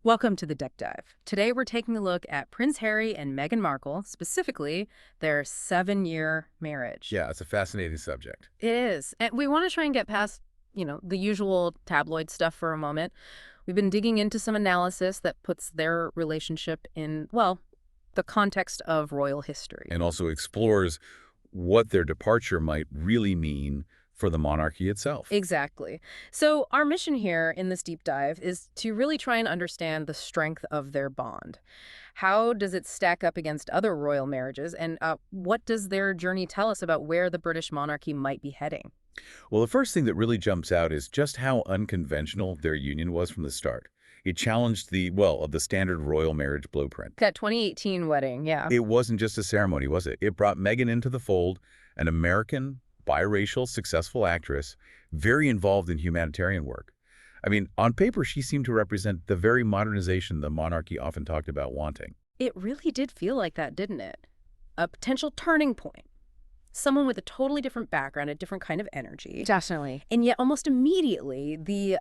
Welcome to the Deck Dive. Today we're taking a look at Prince Harry and Meghan Markle, specifically their 7-year marriage. Yeah, it's a fascinating subject. It is. And we want to try and get past, the usual tabloid stuff for a moment. We've been digging into some analysis that puts their relationship in, well, the context of royal history. And also explores what their departure might really mean for the monarchy itself. Exactly. So our mission here in this deep dive is to really try and understand the strength of their bond. How does it stack up against other royal marriages? And what does their journey tell us about where the British monarchy might be heading? Well, the first thing that really jumps out is just how unconventional their union was from the start. It challenged the standard royal marriage blueprint. That 2018 wedding, yeah. It wasn't just a ceremony, was it? It brought Meghan into the fold, an American, biracial, successful actress, very involved in humanitarian work. I mean, on paper, she seemed to represent the very modernization the monarchy often talked about wanting. It really did feel like that, didn't it? A potential turning point. Someone with a totally different background, a different kind of energy. Definitely. And yet almost immediately, the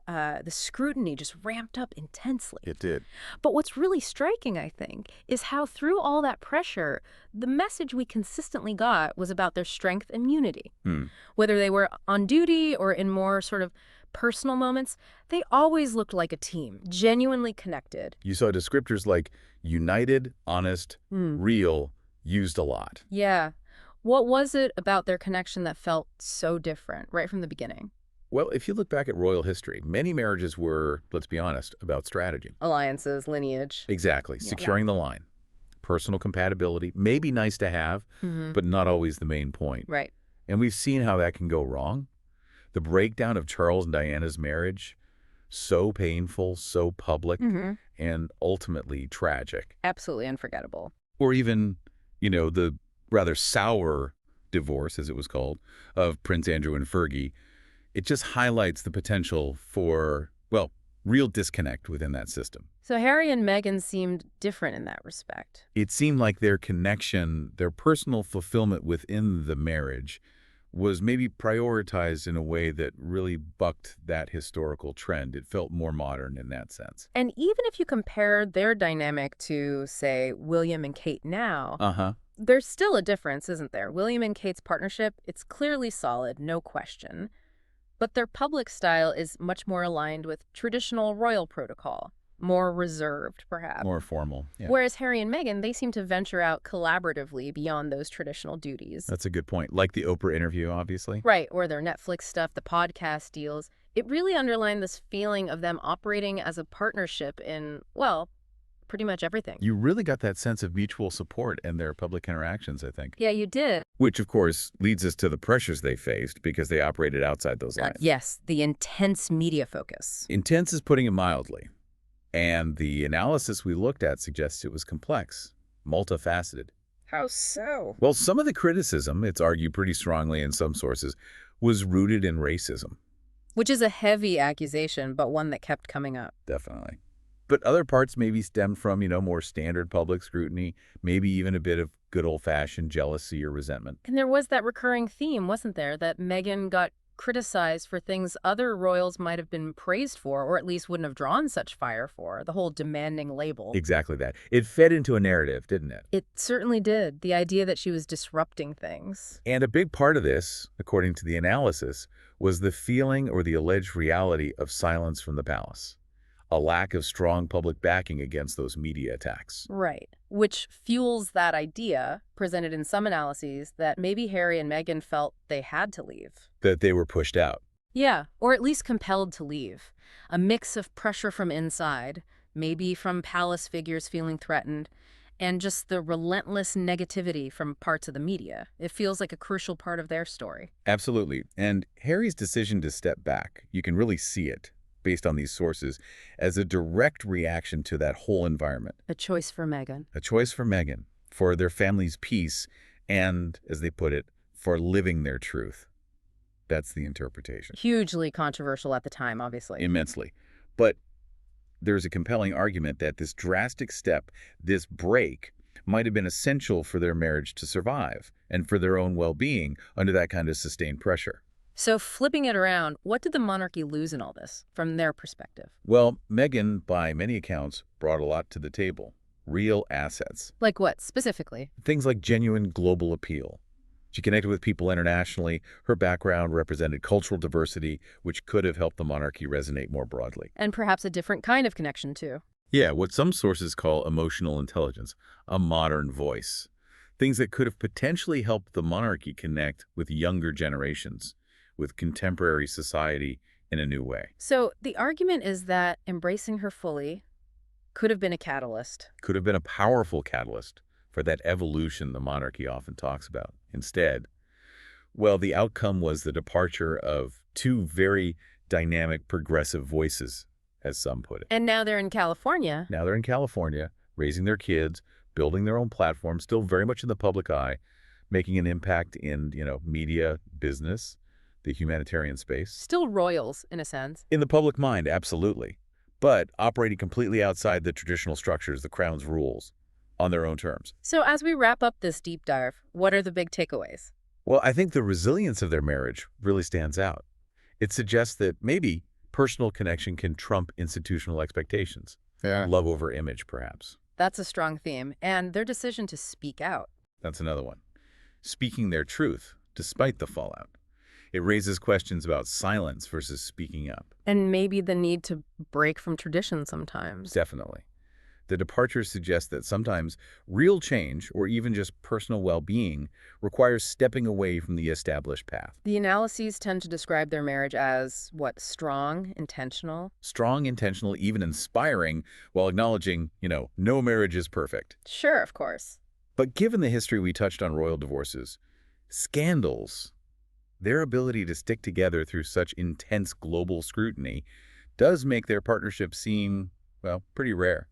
scrutiny just ramped up intensely. It did. But what's really striking, I think, is how through all that pressure, the message we consistently got was about their strength and unity. Whether they were on duty or in more sort of personal moments, they always looked like a team, genuinely connected. You saw descriptors like united, honest, real, used a lot. Yeah. What was it about their connection that felt so different right from the beginning? Well, if you look back at royal history, many marriages were, let's be honest, about strategy. Alliances, lineage. Exactly. Yeah. Securing the line. Personal compatibility, maybe nice to have, but not always the main point. Right. And we've seen how that can go wrong. The breakdown of Charles and Diana's marriage, so painful, so public, and ultimately tragic. Absolutely unforgettable. Or even, the rather sour divorce, as it was called, of Prince Andrew and Fergie. It just highlights the potential for, real disconnect within that system. So Harry and Meghan seemed different in that respect. It seemed like their connection, their personal fulfillment within the marriage was maybe prioritized in a way that really bucked that historical trend. It felt more modern in that sense. And even if you compare their dynamic to, say, William and Kate now, there's still a difference, isn't there? William and Kate's partnership, it's clearly solid, no question. But their public style is much more aligned with traditional royal protocol, more reserved, perhaps. More formal, yeah. Whereas Harry and Meghan, they seem to venture out collaboratively beyond those traditional duties. That's a good point. Like the Oprah interview, obviously. Right, or their Netflix stuff, the podcast deals. It really underlined this feeling of them operating as a partnership in, pretty much everything. You really got that sense of mutual support in their public interactions, I think. Yeah, you did. Which, of course, leads us to the pressures they faced because they operated outside those lines. Yes, the intense media focus. Intense is putting it mildly. And the analysis we looked at suggests it was complex, multifaceted. How so? Well, some of the criticism, it's argued pretty strongly in some sources, was rooted in racism. Which is a heavy accusation, but one that kept coming up. Definitely. But other parts maybe stemmed from, more standard public scrutiny, maybe even a bit of good old-fashioned jealousy or resentment. And there was that recurring theme, wasn't there, that Meghan got criticized for things other royals might have been praised for, or at least wouldn't have drawn such fire for, the whole demanding label. Exactly that. It fed into a narrative, didn't it? It certainly did, the idea that she was disrupting things. And a big part of this, according to the analysis, was the feeling or the alleged reality of silence from the palace. A lack of strong public backing against those media attacks. Right, which fuels that idea, presented in some analyses, that maybe Harry and Meghan felt they had to leave. That they were pushed out. Yeah, or at least compelled to leave. A mix of pressure from inside, maybe from palace figures feeling threatened, and just the relentless negativity from parts of the media. It feels like a crucial part of their story. Absolutely. And Harry's decision to step back, you can really see it, based on these sources, as a direct reaction to that whole environment. A choice for Meghan. A choice for Meghan, for their family's peace, and, as they put it, for living their truth. That's the interpretation. Hugely controversial at the time, obviously. Immensely. But there's a compelling argument that this drastic step, this break, might have been essential for their marriage to survive and for their own well-being under that kind of sustained pressure. So flipping it around, what did the monarchy lose in all this, from their perspective? Well, Meghan, by many accounts, brought a lot to the table. Real assets. Like what, specifically? Things like genuine global appeal. She connected with people internationally. Her background represented cultural diversity, which could have helped the monarchy resonate more broadly. And perhaps a different kind of connection, too. Yeah, what some sources call emotional intelligence, a modern voice. Things that could have potentially helped the monarchy connect with younger generations, with contemporary society in a new way. So the argument is that embracing her fully could have been a catalyst. Could have been a powerful catalyst for that evolution the monarchy often talks about. Instead, well, the outcome was the departure of two very dynamic, progressive voices, as some put it. And now they're in California. Now they're in California, raising their kids, building their own platform, still very much in the public eye, making an impact in, media, business, the humanitarian space. Still royals, in a sense. In the public mind, absolutely. But operating completely outside the traditional structures, the crown's rules, on their own terms. So as we wrap up this deep dive, what are the big takeaways? Well, I think the resilience of their marriage really stands out. It suggests that maybe personal connection can trump institutional expectations. Yeah. Love over image, perhaps. That's a strong theme. And their decision to speak out. That's another one. Speaking their truth, despite the fallout. It raises questions about silence versus speaking up. And maybe the need to break from tradition sometimes. Definitely. The departures suggest that sometimes real change, or even just personal well-being, requires stepping away from the established path. The analyses tend to describe their marriage as, what, strong, intentional? Strong, intentional, even inspiring, while acknowledging, no marriage is perfect. Sure, of course. But given the history we touched on royal divorces, scandals, their ability to stick together through such intense global scrutiny does make their partnership seem, well, pretty rare.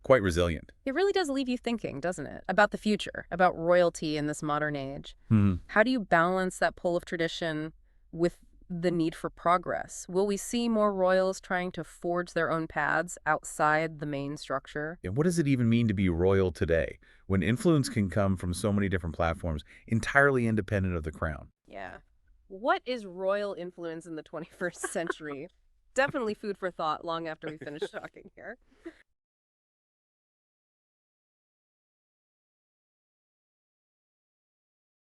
Quite resilient. It really does leave you thinking, doesn't it? About the future, about royalty in this modern age. Hmm. How do you balance that pull of tradition with the need for progress? Will we see more royals trying to forge their own paths outside the main structure? And what does it even mean to be royal today, when influence can come from so many different platforms entirely independent of the crown? Yeah. What is royal influence in the 21st century? Definitely food for thought long after we finish talking here.